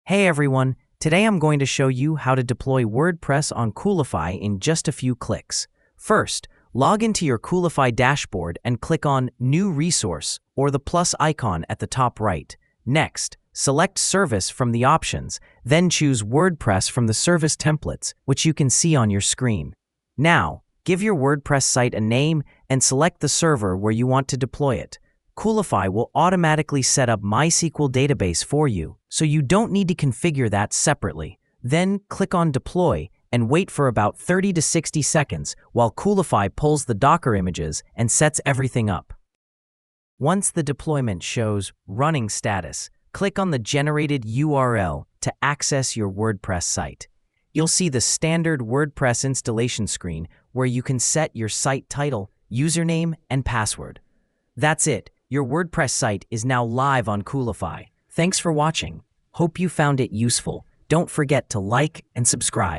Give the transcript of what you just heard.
Hey everyone, today I'm going to show you how to deploy WordPress on Coolify in just a few clicks. First, log into your Coolify dashboard and click on New Resource or the plus icon at the top right. Next, select Service from the options, then choose WordPress from the service templates, which you can see on your screen. Now, give your WordPress site a name and select the server where you want to deploy it. Coolify will automatically set up MySQL database for you, so you don't need to configure that separately. Then click on Deploy and wait for about 30 to 60 seconds while Coolify pulls the Docker images and sets everything up. Once the deployment shows Running Status, click on the generated URL to access your WordPress site. You'll see the standard WordPress installation screen where you can set your site title, username, and password. That's it. Your WordPress site is now live on Coolify. Thanks for watching. Hope you found it useful. Don't forget to like and subscribe.